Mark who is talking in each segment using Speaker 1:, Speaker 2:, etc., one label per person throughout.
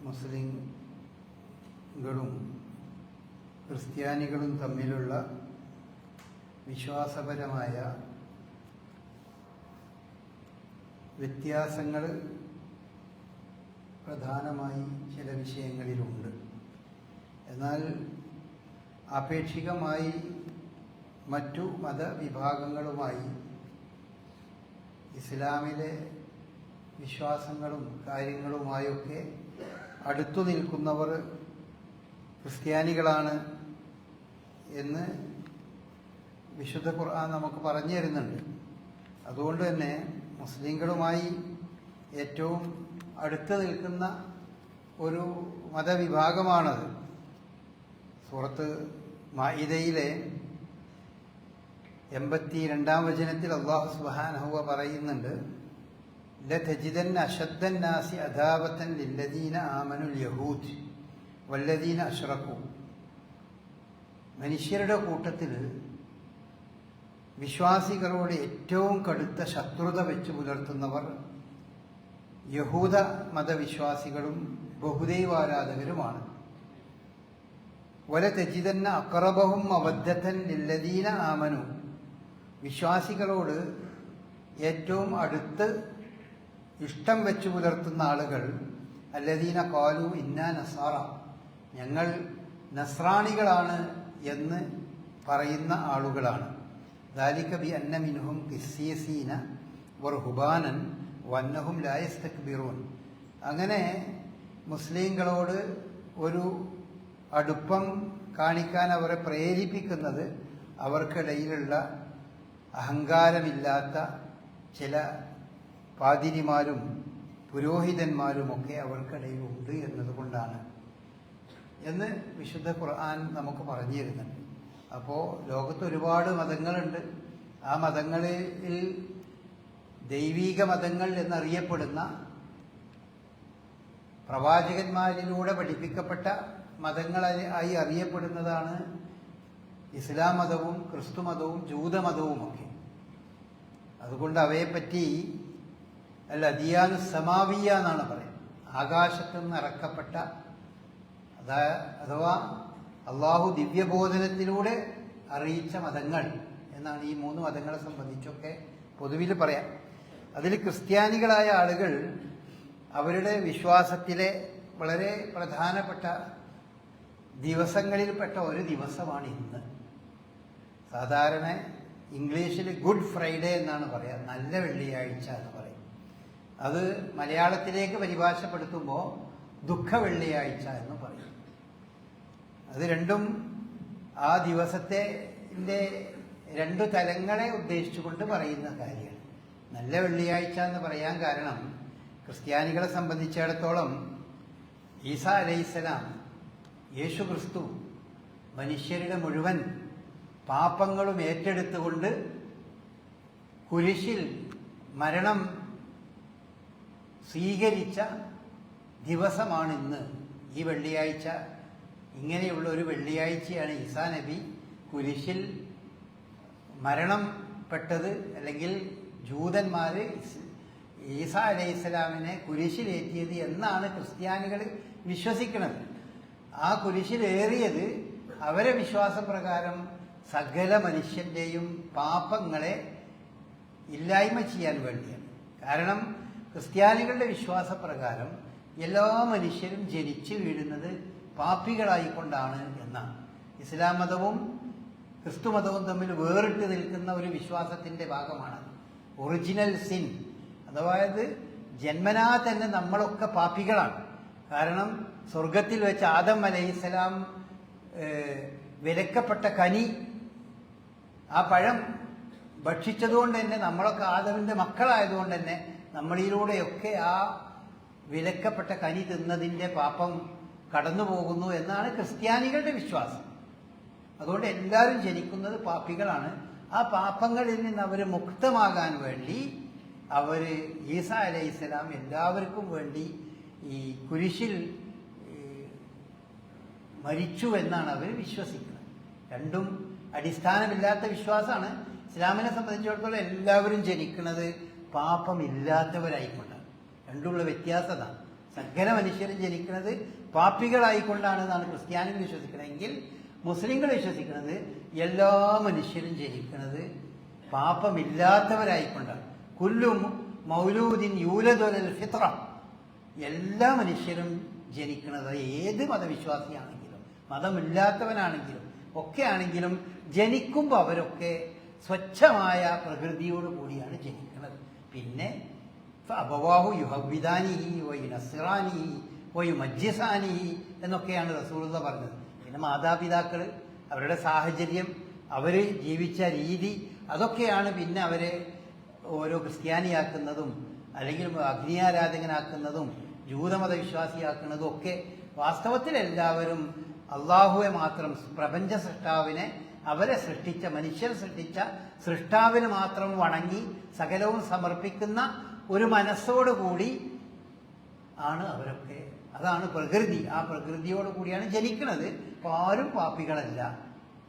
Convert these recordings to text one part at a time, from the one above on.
Speaker 1: മുസ്ലിങ്ങളും ക്രിസ്ത്യാനികളും തമ്മിലുള്ള വിശ്വാസപരമായ വ്യത്യാസങ്ങൾ പ്രധാനമായി ചില വിഷയങ്ങളിലുണ്ട്. എന്നാൽ ആപേക്ഷികമായി മറ്റു മതവിഭാഗങ്ങളുമായി ഇസ്ലാമിലെ വിശ്വാസങ്ങളും കാര്യങ്ങളുമായൊക്കെ അടുത്തു നിൽക്കുന്നവർ ക്രിസ്ത്യാനികളാണ് എന്ന് വിശുദ്ധ ഖുർആൻ നമുക്ക് പറഞ്ഞു തരുന്നുണ്ട്. അതുകൊണ്ട് തന്നെ മുസ്ലിങ്ങളുമായി ഏറ്റവും അടുത്ത് നിൽക്കുന്ന ഒരു മതവിഭാഗമാണത്. സൂറത്ത് മാഇദയിലെ 82-ാം വചനത്തിൽ അല്ലാഹു സുബ്ഹാനഹു വ പറയുന്നുണ്ട്, ലതജിദന്ന അശദ്ദന്നാസി അദാവതൻ ലില്ലദീന ആമനുൽ യഹൂദ് വല്ലദീന അശ്റകൂ. മനുഷ്യരുടെ കൂട്ടത്തിൽ വിശ്വാസികളോട് ഏറ്റവും കടുത്ത ശത്രുത വെച്ച് പുലർത്തുന്നവർ യഹൂദ മതവിശ്വാസികളും ബഹുദൈവാരാധകരുമാണ്. വലതജിദന്ന അഖറബഹും മവദ്ദതൻ ലില്ലദീന ആമനു. വിശ്വാസികളോട് ഏറ്റവും അടുത്ത് ഇഷ്ടം വെച്ച് പുലർത്തുന്ന ആളുകൾ അല്ലദീന ഖാലു ഇന്നാ നസാറ, ഞങ്ങൾ നസ്രാണികളാണ് എന്ന് പറയുന്ന ആളുകളാണ്. ദാലിക ബി അന്ന മിൻഹും ഖിസ്സീസീന വറുഹ്ബാനൻ വന്നഹും ലാ യസ്തക്ബിറൂൻ. അങ്ങനെ മുസ്ലിങ്ങളോട് ഒരു അടുപ്പം കാണിക്കാൻ അവരെ പ്രേരിപ്പിക്കുന്നത് അവർക്കിടയിലുള്ള അഹങ്കാരമില്ലാത്ത ചില പാതിരിമാരും പുരോഹിതന്മാരുമൊക്കെ അവർക്കിടയിലുണ്ട് എന്നതുകൊണ്ടാണ് എന്ന് വിശുദ്ധ ഖുർആൻ നമുക്ക് പറഞ്ഞു തരുന്നുണ്ട്. അപ്പോൾ ലോകത്ത് ഒരുപാട് മതങ്ങളുണ്ട്. ആ മതങ്ങളിൽ ദൈവീക മതങ്ങൾ എന്നറിയപ്പെടുന്ന പ്രവാചകന്മാരിലൂടെ പഠിപ്പിക്കപ്പെട്ട മതങ്ങളായി അറിയപ്പെടുന്നതാണ് ഇസ്ലാം മതവും ക്രിസ്തു മതവും ജൂതമതവുമൊക്കെ. അതുകൊണ്ട് അവയെപ്പറ്റി അൽ അദിയാനു സമാവിയ എന്നാണ് പറയുന്നത്. ആകാശത്തു നിന്ന് ഇറക്കപ്പെട്ട അഥവാ അള്ളാഹു ദിവ്യബോധനത്തിലൂടെ അറിയിച്ച മതങ്ങൾ എന്നാണ് ഈ 3 മതങ്ങളെ സംബന്ധിച്ചൊക്കെ പൊതുവിൽ പറയാം. അതിൽ ക്രിസ്ത്യാനികളായ ആളുകൾ അവരുടെ വിശ്വാസത്തിലെ വളരെ പ്രധാനപ്പെട്ട ദിവസങ്ങളിൽപ്പെട്ട ഒരു ദിവസമാണ് ഇന്ന്. സാധാരണ ഇംഗ്ലീഷിൽ ഗുഡ് ഫ്രൈഡേ എന്നാണ് പറയുക, നല്ല വെള്ളിയാഴ്ച എന്ന് പറയും. അത് മലയാളത്തിലേക്ക് പരിഭാഷപ്പെടുത്തുമ്പോൾ ദുഃഖ വെള്ളിയാഴ്ച എന്ന് പറയും. അത് രണ്ടും ആ ദിവസത്തെ 2 തലങ്ങളെ ഉദ്ദേശിച്ചുകൊണ്ട് പറയുന്ന കാര്യമാണ്. നല്ല വെള്ളിയാഴ്ച എന്ന് പറയാൻ കാരണം ക്രിസ്ത്യാനികളെ സംബന്ധിച്ചിടത്തോളം ഈസാ അലൈഹിസ്സലാം, യേശു ക്രിസ്തു മനുഷ്യരുടെ മുഴുവൻ പാപങ്ങളും ഏറ്റെടുത്തുകൊണ്ട് കുരിശിൽ മരണം സ്വീകരിച്ച ദിവസമാണ് ഇന്ന്. ഈ വെള്ളിയാഴ്ച, ഇങ്ങനെയുള്ള ഒരു വെള്ളിയാഴ്ചയാണ് ഈസാ നബി കുരിശിൽ മരണപ്പെട്ടത്. അല്ലെങ്കിൽ ജൂതന്മാർ ഈസാ അലൈഹിസ്സലാമിനെ കുരിശിലേറ്റിയത് എന്നാണ് ക്രിസ്ത്യാനികൾ വിശ്വസിക്കുന്നത്. ആ കുരിശിലേറിയത് അവരെ വിശ്വാസപ്രകാരം സകല മനുഷ്യന്റെയും പാപങ്ങളെ ഇല്ലായ്മ ചെയ്യാൻ വേണ്ടിയാണ്. കാരണം ക്രിസ്ത്യാനികളുടെ വിശ്വാസപ്രകാരം എല്ലാ മനുഷ്യരും ജനിച്ചു വീഴുന്നത് പാപികളായിക്കൊണ്ടാണ് എന്നാണ്. ഇസ്ലാം മതവും ക്രിസ്തു മതവും തമ്മിൽ വേറിട്ട് നിൽക്കുന്ന ഒരു വിശ്വാസത്തിന്റെ ഭാഗമാണ് ഒറിജിനൽ സിൻ. അതായത് ജന്മനാ തന്നെ നമ്മളൊക്കെ പാപികളാണ്. കാരണം സ്വർഗത്തിൽ വെച്ച് ആദം അലൈഹിസ്സലാം വിലക്കപ്പെട്ട കനി, ആ പഴം ഭക്ഷിച്ചതുകൊണ്ട് തന്നെ നമ്മളൊക്കെ ആദമിന്റെ മക്കളായതുകൊണ്ട് തന്നെ നമ്മളിലൂടെയൊക്കെ ആ വിലക്കപ്പെട്ട കനി തിന്നതിന്റെ പാപം കടന്നു പോകുന്നു എന്നാണ് ക്രിസ്ത്യാനികളുടെ വിശ്വാസം. അതുകൊണ്ട് എല്ലാവരും ജനിക്കുന്നത് പാപികളാണ്. ആ പാപങ്ങളിൽ നിന്ന് അവർ മുക്തമാകാൻ വേണ്ടി അവർ ഈസാ അലൈഹിസ്സലാം എല്ലാവർക്കും വേണ്ടി ഈ കുരിശിൽ മരിച്ചു എന്നാണ് അവർ വിശ്വസിക്കുന്നത്. രണ്ടും അടിസ്ഥാനമില്ലാത്ത വിശ്വാസമാണ്. ഇസ്ലാമിനെ സംബന്ധിച്ചിടത്തോളം എല്ലാവരും ജനിക്കുന്നത് പാപമില്ലാത്തവരായിക്കൊണ്ടാണ്. രണ്ടുമുള്ള വ്യത്യാസതാണ്. സകല മനുഷ്യരും ജനിക്കുന്നത് പാപ്പികളായിക്കൊണ്ടാണ് എന്നാണ് ക്രിസ്ത്യാനികൾ വിശ്വസിക്കണമെങ്കിൽ മുസ്ലിങ്ങൾ വിശ്വസിക്കുന്നത് എല്ലാ മനുഷ്യരും ജനിക്കുന്നത് പാപമില്ലാത്തവരായിക്കൊണ്ടാണ്. കുല്ലും മൗലൂദിൻ യൂലദുൽ ഫിത്ര, എല്ലാ മനുഷ്യരും ജനിക്കുന്നത് ഏത് മതവിശ്വാസിയാണെങ്കിലും മതമില്ലാത്തവനാണെങ്കിലും ഒക്കെ ആണെങ്കിലും ജനിക്കുമ്പോൾ അവരൊക്കെ സ്വച്ഛമായ പ്രകൃതിയോട് കൂടിയാണ് ജനിക്കുന്നത്. പിന്നെ അബവാഹു യുഹവിദാനിഹി വയു നസ്റാനിഹി വയു മജ്ജിസാനിഹി എന്നൊക്കെയാണ് റസൂലുള്ളാഹി പറഞ്ഞത്. പിന്നെ മാതാപിതാക്കൾ, അവരുടെ സാഹചര്യം, അവർ ജീവിച്ച രീതി, അതൊക്കെയാണ് പിന്നെ അവരെ ഓരോ ക്രിസ്ത്യാനിയാക്കുന്നതും അല്ലെങ്കിൽ അഗ്നിയാരാധകനാക്കുന്നതും ജൂതമത വിശ്വാസിയാക്കുന്നതും ഒക്കെ. വാസ്തവത്തിൽ എല്ലാവരും അള്ളാഹുവെ മാത്രം, പ്രപഞ്ച സൃഷ്ടാവിനെ, അവരെ സൃഷ്ടിച്ച, മനുഷ്യരെ സൃഷ്ടിച്ച സൃഷ്ടാവിന് മാത്രം വണങ്ങി സകലവും സമർപ്പിക്കുന്ന ഒരു മനസ്സോടുകൂടി ആണ് അവരൊക്കെ. അതാണ് പ്രകൃതി. ആ പ്രകൃതിയോട് കൂടിയാണ് ജനിക്കുന്നത്. അപ്പോൾ ആരും പാപ്പികളല്ല,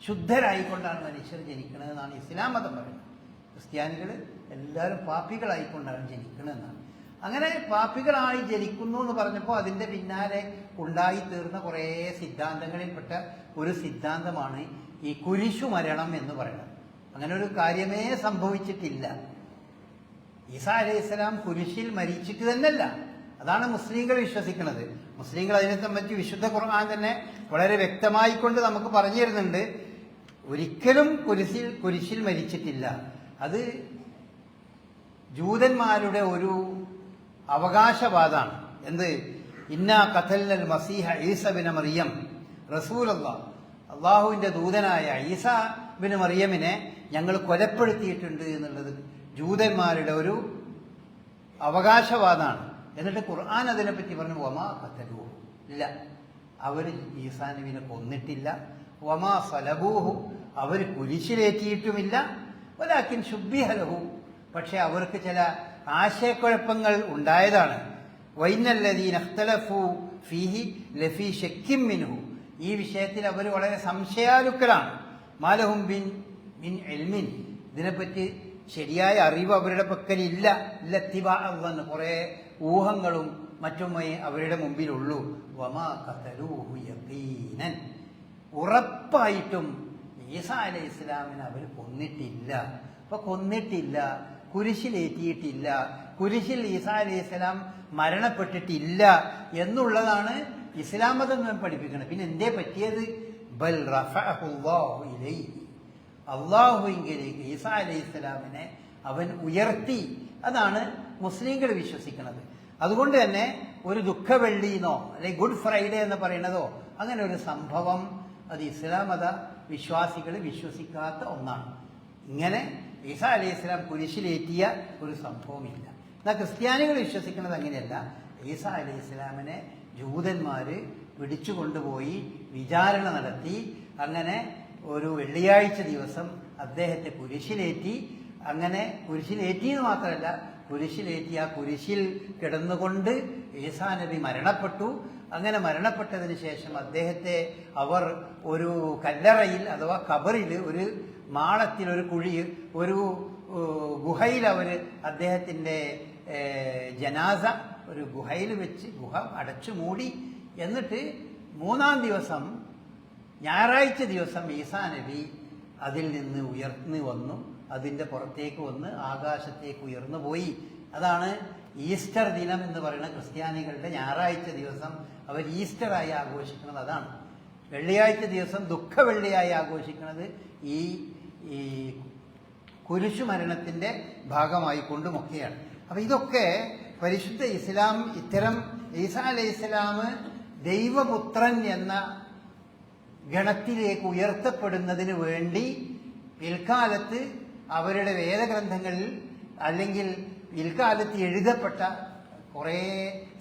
Speaker 1: ശുദ്ധരായിക്കൊണ്ടാണ് മനുഷ്യർ ജനിക്കുന്നത് എന്നാണ് ഇസ്ലാം മതം പറയുന്നത്. ക്രിസ്ത്യാനികൾ എല്ലാവരും പാപ്പികളായിക്കൊണ്ടാണ് ജനിക്കുന്നതെന്നാണ്. അങ്ങനെ പാപ്പികളായി ജനിക്കുന്നു എന്ന് പറഞ്ഞപ്പോൾ അതിൻ്റെ പിന്നാലെ ഉണ്ടായി തീർന്ന കുറേ സിദ്ധാന്തങ്ങളിൽപ്പെട്ട ഒരു സിദ്ധാന്തമാണ് ഈ കുരിശു മരണം എന്ന് പറയുന്നത്. അങ്ങനെ ഒരു കാര്യമേ സംഭവിച്ചിട്ടില്ല. ഈസാ അലൈഹിസ്സലാം കുരിശിൽ മരിച്ചിട്ട് തന്നെയല്ല. അതാണ് മുസ്ലിങ്ങൾ വിശ്വസിക്കുന്നത്. മുസ്ലിങ്ങൾ അതിനെ സംബന്ധിച്ച് വിശുദ്ധ ഖുർആൻ തന്നെ വളരെ വ്യക്തമായിക്കൊണ്ട് നമുക്ക് പറഞ്ഞു തരുന്നുണ്ട്. ഒരിക്കലും കുരിശിൽ മരിച്ചിട്ടില്ല. അത് ജൂതന്മാരുടെ ഒരു അവകാശവാദമാണ്. എന്ത്? ഇന്നാ ഖതൽനൽ മസീഹ ഈസ ബിൻ മറിയം റസൂലുള്ളാഹ്, അള്ളാഹുവിന്റെ ദൂതനായ ഈസ ബിൻ മറിയമിനെ ഞങ്ങൾ കൊലപ്പെടുത്തിയിട്ടുണ്ട് എന്നുള്ളത് ജൂതന്മാരുടെ ഒരു അവകാശവാദമാണ്. എന്നിട്ട് ഖുർആൻ അതിനെപ്പറ്റി പറഞ്ഞു, വമാ ഖതലൂഹു, ഇല്ല, അവർ ഈസാ നബിനെ കൊന്നിട്ടില്ല. വമാ സലബൂഹു, അവർ കുരിശിലേറ്റിയിട്ടുമില്ല. വലാകിൻ ശുബ്ബിഹ ലഹു, പക്ഷെ അവർക്ക് ചില ആശയക്കുഴപ്പങ്ങൾ ഉണ്ടായതാണ്. വൈനല്ലദീന ഇഖ്തലഫൂ ഫീഹി ലഫീ ശക്കിൻ മിൻഹു, ഈ വിഷയത്തിൽ അവർ വളരെ സംശയാലുക്കളാണ്. മാലഹും മിൻ ഇൽമിൻ, ഇതിനെപ്പറ്റി ശരിയായ അറിവ് അവരുടെ പക്കലില്ല. ഇല്ലത്തിബാഅന്ന്, കുറേ ഊഹങ്ങളും മറ്റുമായി അവരുടെ മുമ്പിലുള്ളൂ. വമാ ഖതലൂഹു യഖീനൻ, ഉറപ്പായിട്ടും ഈസാ അലൈഹി ഇസ്ലാമിനെ അവർ കൊന്നിട്ടില്ല. അപ്പൊ കൊന്നിട്ടില്ല, കുരിശിലേറ്റിയിട്ടില്ല, കുരിശിൽ ഈസാ അലൈഹി ഇസ്ലാം മരണപ്പെട്ടിട്ടില്ല എന്നുള്ളതാണ് ഇസ്ലാം മതം പഠിപ്പിക്കുന്നത്. പിന്നെ എന്തേ പറ്റിയത്? ബൽ റഫഅഹുല്ലാഹു ഇലൈഹി, അള്ളാഹുവിലേക്ക് ഈസാ അലൈഹി ഇസ്ലാമിനെ അവൻ ഉയർത്തി. അതാണ് മുസ്ലിങ്ങൾ വിശ്വസിക്കുന്നത്. അതുകൊണ്ട് തന്നെ ഒരു ദുഃഖവെള്ളിന്നോ അല്ലെങ്കിൽ ഗുഡ് ഫ്രൈഡേ എന്ന് പറയുന്നതോ അങ്ങനെ ഒരു സംഭവം അത് ഇസ്ലാം മത വിശ്വാസികൾ വിശ്വസിക്കാത്ത ഒന്നാണ്. ഇങ്ങനെ ഈസാ അലൈഹി ഇസ്ലാം കുരിശിലേറ്റിയ ഒരു സംഭവമില്ല. എന്നാൽ ക്രിസ്ത്യാനികൾ വിശ്വസിക്കുന്നത് അങ്ങനെയല്ല. ഈസാ അലൈഹി ഇസ്ലാമിനെ ജൂതന്മാര് പിടിച്ചുകൊണ്ടുപോയി വിചാരണ നടത്തി. അങ്ങനെ ഒരു വെള്ളിയാഴ്ച ദിവസം അദ്ദേഹത്തെ കുരിശിലേറ്റി. അങ്ങനെ കുരിശിലേറ്റി എന്ന് മാത്രമല്ല, കുരിശിലേറ്റി ആ കുരിശിൽ കിടന്നുകൊണ്ട് ഈസാ നബി മരണപ്പെട്ടു. അങ്ങനെ മരണപ്പെട്ടതിന് ശേഷം അദ്ദേഹത്തെ അവർ ഒരു കല്ലറയിൽ അഥവാ ഖബറിൽ, ഒരു മാളത്തിൽ, ഒരു കുഴി, ഒരു ഗുഹയിൽ അവർ അദ്ദേഹത്തിൻ്റെ ജനാസ ഒരു ഗുഹയിൽ വെച്ച് ഗുഹ അടച്ചു മൂടി. എന്നിട്ട് മൂന്നാം ദിവസം, ഞായറാഴ്ച ദിവസം ഈസാ നബി അതിൽ നിന്ന് ഉയർന്നു വന്നു, അതിൻ്റെ പുറത്തേക്ക് വന്ന് ആകാശത്തേക്ക് ഉയർന്നു പോയി. അതാണ് ഈസ്റ്റർ ദിനം എന്ന് പറയുന്ന ക്രിസ്ത്യാനികളുടെ ഞായറാഴ്ച ദിവസം അവർ ഈസ്റ്ററായി ആഘോഷിക്കുന്നത്. അതാണ് വെള്ളിയാഴ്ച ദിവസം ദുഃഖവെള്ളിയായി ആഘോഷിക്കുന്നത് ഈ കുരിശു മരണത്തിൻ്റെ ഭാഗമായി കൊണ്ടുമൊക്കെയാണ്. അപ്പം ഇതൊക്കെ പരിശുദ്ധ ഇസ്ലാം ഇത്തരം ഈസാ അലൈഹി ഇസ്ലാം ദൈവപുത്രൻ എന്ന ഗണത്തിലേക്ക് ഉയർത്തപ്പെടുന്നതിന് വേണ്ടി പിൽക്കാലത്ത് അവരുടെ വേദഗ്രന്ഥങ്ങളിൽ അല്ലെങ്കിൽ പിൽക്കാലത്ത് എഴുതപ്പെട്ട കുറേ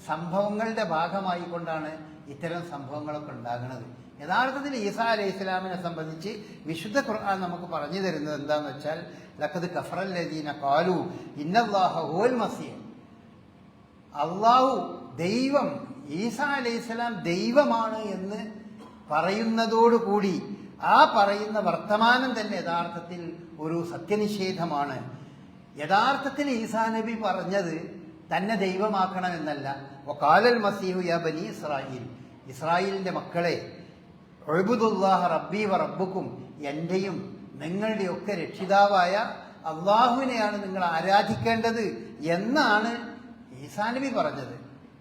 Speaker 1: സംഭവങ്ങളുടെ ഭാഗമായി കൊണ്ടാണ് ഇത്തരം സംഭവങ്ങളൊക്കെ ഉണ്ടാകുന്നത്. യഥാർത്ഥത്തിൽ ഈസാ അലൈഹി ഇസ്ലാമിനെ സംബന്ധിച്ച് വിശുദ്ധ ഖുർആൻ നമുക്ക് പറഞ്ഞു തരുന്നത് എന്താണെന്ന് വെച്ചാൽ, ലഖദ് കഫറല്ലദീന ഖാലു ഇന്നല്ലാഹ ഹുവൽ മസീഹ്, അള്ളാഹു ദൈവം, ഈസാ അലൈഹി ഇസ്ലാം ദൈവമാണ് എന്ന് പറയുന്നതോടുകൂടി ആ പറയുന്ന വർത്തമാനം തന്നെ യഥാർത്ഥത്തിൽ ഒരു സത്യനിഷേധമാണ്. യഥാർത്ഥത്തിൽ ഈസാ നബി പറഞ്ഞത് തന്നെ ദൈവമാക്കണമെന്നല്ല, വഖാലൽ മസീഹു യാ ബനി ഇസ്രായീൽ, ഇസ്രായേലിന്റെ മക്കളെ, ഉഅ്ബുദുല്ലാഹ റബ്ബി വ റബ്ബുക്കും, എന്റെയും നിങ്ങളുടെയൊക്കെ രക്ഷിതാവായ അള്ളാഹുവിനെയാണ് നിങ്ങൾ ആരാധിക്കേണ്ടത് എന്നാണ് ഈസാ നബി പറഞ്ഞത്.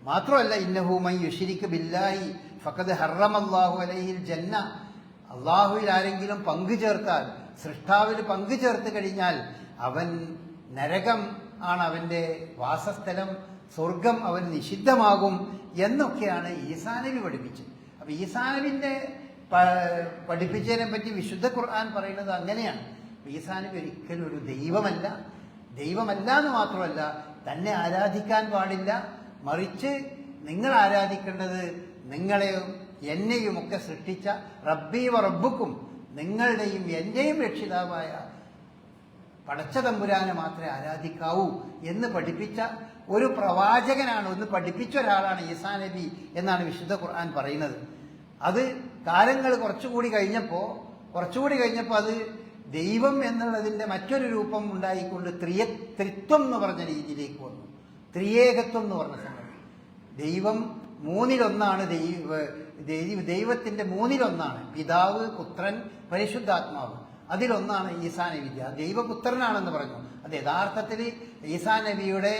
Speaker 1: മാത്രമല്ല, ഇന്നഹു മൻ യുശ്രിക് ബില്ലാഹി ഫഖദ് ഹറമല്ലാഹു അലൈഹിൽ ജന്ന, അള്ളാഹുവിൽ ആരെങ്കിലും പങ്കു ചേർത്താൽ, സൃഷ്ടാവിൽ പങ്കു ചേർത്ത് കഴിഞ്ഞാൽ അവൻ നരകം ആണ് അവന്റെ വാസസ്ഥലം, സ്വർഗം അവന് നിഷിദ്ധമാകും എന്നൊക്കെയാണ് ഈസാ നബി പഠിപ്പിച്ചത്. അപ്പൊ ഈസാ നബിന്റെ പഠിപ്പിച്ചതിനെ പറ്റി വിശുദ്ധ ഖുർആൻ പറയുന്നത് അങ്ങനെയാണ്. ഈസാ നബി ഒരിക്കലും ഒരു ദൈവമല്ല, ദൈവമല്ല എന്ന് മാത്രമല്ല തന്നെ ആരാധിക്കാൻ പാടില്ല, മറിച്ച് നിങ്ങൾ ആരാധിക്കേണ്ടത് നിങ്ങളെയും എന്നെയും ഒക്കെ സൃഷ്ടിച്ച റബ്ബി വ റബ്ബുക്കും, നിങ്ങളുടെയും എന്റെയും രക്ഷിതാവായ പടച്ച തമ്പുരാനെ മാത്രമേ ആരാധിക്കാവൂ എന്ന് പഠിപ്പിച്ച ഒരു പ്രവാചകനാണ്, ഒന്ന് പഠിപ്പിച്ച ഒരാളാണ് ഈസാ നബി എന്നാണ് വിശുദ്ധ ഖുർആൻ പറയുന്നത്. അത് കാലങ്ങൾ കുറച്ചുകൂടി കഴിഞ്ഞപ്പോൾ അത് ദൈവം എന്നുള്ളതിന്റെ മറ്റൊരു രൂപം ഉണ്ടായിക്കൊണ്ട് ത്രിത്വം എന്ന് പറഞ്ഞ രീതിയിലേക്ക് വന്നു. ത്രിയേകത്വം എന്ന് പറഞ്ഞ സംഗതി. ദൈവം മൂന്നിലൊന്നാണ്, ദൈവത്തിന്റെ മൂന്നിലൊന്നാണ്, പിതാവ്, പുത്രൻ, പരിശുദ്ധാത്മാവ്. അതിലൊന്നാണ് ഈസാ നബി. ദൈവപുത്രനാണെന്ന് പറഞ്ഞു. അത് യഥാർത്ഥത്തിൽ ഈസാ നബിയുടെ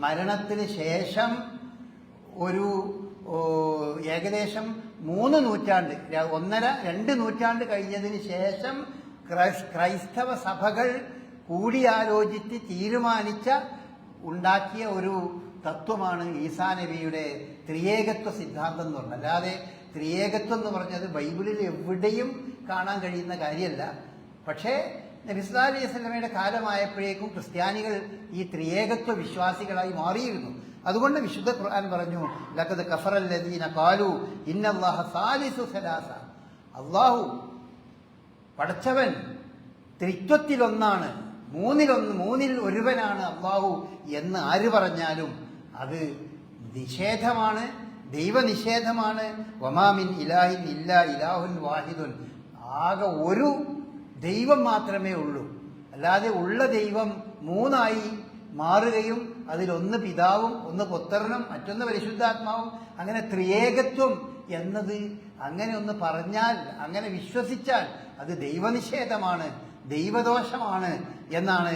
Speaker 1: മരണത്തിന് ശേഷം ഒരു ഏകദേശം 3 നൂറ്റാണ്ട്, 1.5-2 നൂറ്റാണ്ട് കഴിഞ്ഞതിന് ശേഷം ക്രൈസ്തവ സഭകൾ കൂടിയാലോചിച്ച് ഉണ്ടാക്കിയ ഒരു തത്വമാണ് ഈസാ നബിയുടെ ത്രിയേകത്വ സിദ്ധാന്തം എന്ന് പറഞ്ഞത്. അല്ലാതെ ത്രിയേകത്വം എന്ന് പറഞ്ഞത് ബൈബിളിൽ എവിടെയും കാണാൻ കഴിയുന്ന കാര്യമല്ല. പക്ഷേ നബി സല്ലല്ലാഹു അലൈഹി വസല്ലമയുടെ കാലമായപ്പോഴേക്കും ക്രിസ്ത്യാനികൾ ഈ ത്രിയേകത്വ വിശ്വാസികളായി മാറിയിരുന്നു. അതുകൊണ്ട് വിശുദ്ധ ഖുർആൻ പറഞ്ഞു, ലഖദ് കഫറല്ലദീന ഖാലു ഇന്നല്ലാഹ സാലിസു സലാസ, അല്ലാഹു പടച്ചവൻ ത്രിത്വത്തിലൊന്നാണ്, മൂന്നിൽ ഒരുവനാണ് അല്ലാഹു എന്ന് ആര് പറഞ്ഞാലും അത് നിഷേധമാണ്, ദൈവനിഷേധമാണ്. വമാമിൻ ഇലാഹിൻ ഇല്ലാ ഇലാഹുൻ വാഹിദുൻ, ആകെ ഒരു ദൈവം മാത്രമേ ഉള്ളൂ, അല്ലാതെ ഉള്ള ദൈവം 3 മാറുകയും അതിലൊന്ന് പിതാവും, ഒന്ന് പുത്രനും, മറ്റൊന്ന് പരിശുദ്ധാത്മാവും, അങ്ങനെ ത്രിയേകത്വം എന്നത് അങ്ങനെ ഒന്ന് പറഞ്ഞാൽ, അങ്ങനെ വിശ്വസിച്ചാൽ അത് ദൈവനിഷേധമാണ്, ദൈവദോഷമാണ് എന്നാണ്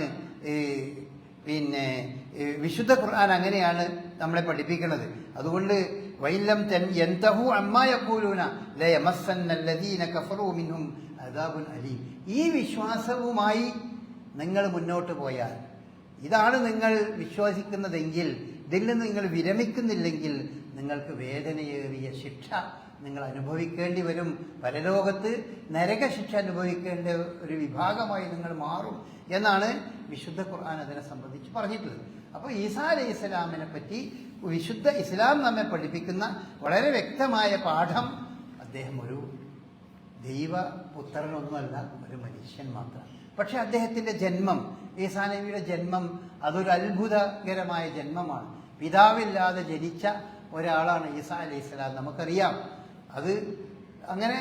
Speaker 1: വിശുദ്ധ ഖുർആൻ അങ്ങനെയാണ് നമ്മളെ പഠിപ്പിക്കുന്നത്. അതുകൊണ്ട് വൈലം യന്തഹു അമ്മാ യഖൂലൂന ലയമസ്സന്നല്ലദീന കഫറൂ മിൻഹും അദാബുൻ അലീം, ഈ വിശ്വാസവുമായി നിങ്ങൾ മുന്നോട്ട് പോയാൽ, ഇതാണ് നിങ്ങൾ വിശ്വസിക്കുന്നതെങ്കിൽ, ഇതിൽ നിന്ന് നിങ്ങൾ വിരമിക്കുന്നില്ലെങ്കിൽ നിങ്ങൾക്ക് വേദനയേറിയ ശിക്ഷ നിങ്ങൾ അനുഭവിക്കേണ്ടി വരും, പരലോകത്ത് നരകശിക്ഷ അനുഭവിക്കേണ്ട ഒരു വിഭാഗമായി നിങ്ങൾ മാറും എന്നാണ് വിശുദ്ധ ഖുർആൻ അതിനെ സംബന്ധിച്ച് പറഞ്ഞിട്ടുള്ളത്. അപ്പോൾ ഈസാ അലൈഹി സ്വലാമിനെ പറ്റി വിശുദ്ധ ഇസ്ലാം നമ്മെ പഠിപ്പിക്കുന്ന വളരെ വ്യക്തമായ പാഠം, അദ്ദേഹം ഒരു ദൈവപുത്രനൊന്നുമല്ല, ഒരു മനുഷ്യൻ മാത്രം. പക്ഷെ അദ്ദേഹത്തിന്റെ ജന്മം, ഈസാ നബിയുടെ ജന്മം, അതൊരു അത്ഭുതകരമായ ജന്മമാണ്. പിതാവില്ലാതെ ജനിച്ച ഒരാളാണ് ഈസാ അലൈഹി സ്വലാം. നമുക്കറിയാം, അത് അങ്ങനെ